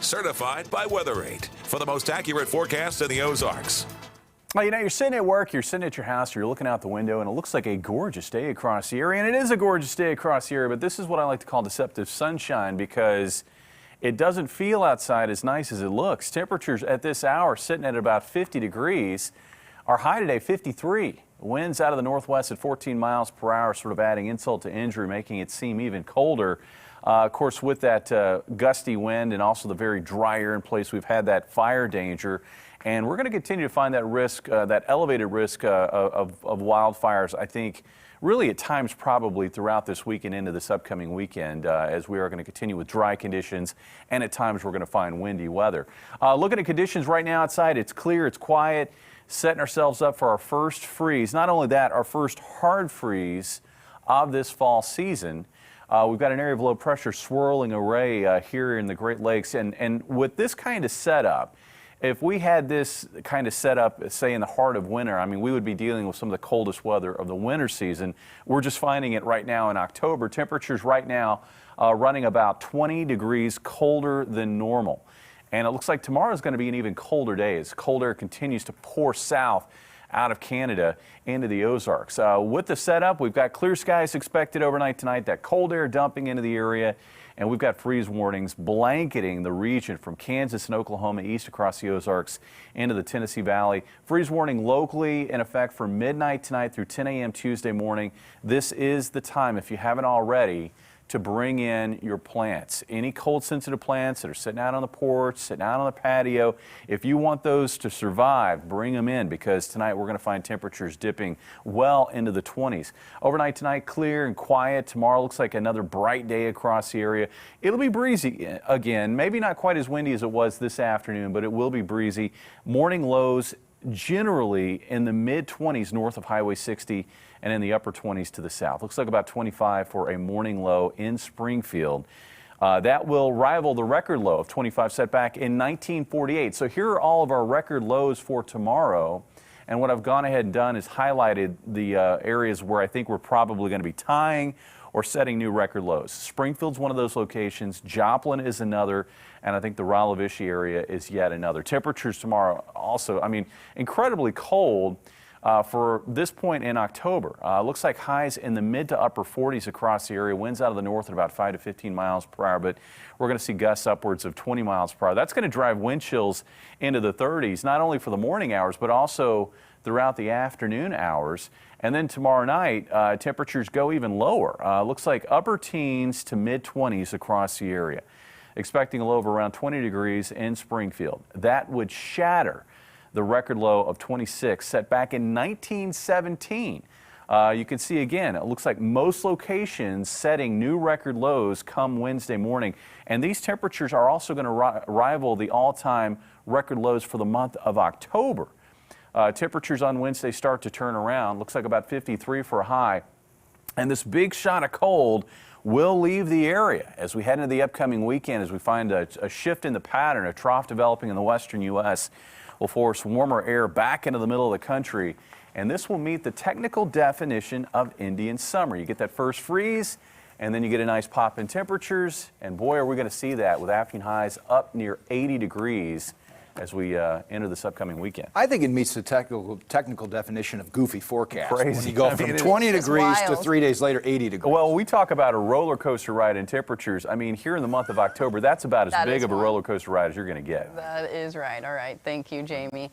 certified by WeatherAid for the most accurate forecast in the Ozarks. Well, you're sitting at work, you're sitting at your house, you're looking out the window, and it looks like a gorgeous day across the area. And it is a gorgeous day across the area, but this is what I like to call deceptive sunshine because it doesn't feel outside as nice as it looks. Temperatures at this hour sitting at about 50 degrees. Our high today, 53. Winds out of the northwest at 14 miles per hour, sort of adding insult to injury, making it seem even colder. Of course, with that gusty wind and also the very dry air in place, we've had that fire danger. And we're going to continue to find that risk, that elevated risk of wildfires, I think, really at times probably throughout this week and into this upcoming weekend, as we are going to continue with dry conditions, and at times we're going to find windy weather. Looking at conditions right now outside, it's clear, it's quiet, setting ourselves up for our first freeze. Not only that, our first hard freeze of this fall season. We've got an area of low pressure swirling away here in the Great Lakes, and with this kind of setup, if we had this kind of setup, say in the heart of winter, I mean, we would be dealing with some of the coldest weather of the winter season. We're just finding it right now in October. Temperatures right now running about 20 degrees colder than normal. And it looks like tomorrow is going to be an even colder day as cold air continues to pour south out of Canada into the Ozarks. With the setup, we've got clear skies expected overnight tonight, that cold air dumping into the area, and we've got freeze warnings blanketing the region from Kansas and Oklahoma east across the Ozarks into the Tennessee Valley. Freeze warning locally in effect from midnight tonight through 10 a.m. Tuesday morning. This is the time, if you haven't already, to bring in your plants. Any cold sensitive plants that are sitting out on the porch, sitting out on the patio, if you want those to survive, bring them in, because tonight we're going to find temperatures dipping well into the 20s. Overnight tonight, clear and quiet. Tomorrow looks like another bright day across the area. It'll be breezy again, maybe not quite as windy as it was this afternoon, but it will be breezy. Morning lows generally in the mid-20s north of Highway 60 and in the upper 20s to the south. Looks like about 25 for a morning low in Springfield. That will rival the record low of 25 set back in 1948. So here are all of our record lows for tomorrow. And what I've gone ahead and done is highlighted the areas where I think we're probably going to be tying or setting new record lows. Springfield's one of those locations, Joplin is another, and I think the Raleigh Vichy area is yet another. Temperatures tomorrow also, I mean, incredibly cold for this point in October. Looks like highs in the mid to upper 40s across the area, winds out of the north at about 5 to 15 miles per hour, but we're going to see gusts upwards of 20 miles per hour. That's going to drive wind chills into the 30s, not only for the morning hours, but also throughout the afternoon hours. And then tomorrow night, temperatures go even lower. Looks like upper teens to mid-20s across the area. Expecting a low of around 20 degrees in Springfield. That would shatter the record low of 26 set back in 1917. You can see again, it looks like most locations setting new record lows come Wednesday morning. And these temperatures are also going to rival the all-time record lows for the month of October. Temperatures on Wednesday start to turn around. Looks like about 53 for a high. And this big shot of cold will leave the area as we head into the upcoming weekend, as we find a shift in the pattern, a trough developing in the western U.S. will force warmer air back into the middle of the country. And this will meet the technical definition of Indian summer. You get that first freeze, and then you get a nice pop in temperatures. And boy, are we going to see that with afternoon highs up near 80 degrees. As we enter this upcoming weekend. I think it meets the technical definition of goofy forecast. Crazy. When you go from 20 degrees to 3 days later, 80 degrees. Well, we talk about a roller coaster ride in temperatures. I mean, here in the month of October, that's about as big of a roller coaster ride as you're going to get. That is right. All right. Thank you, Jamie.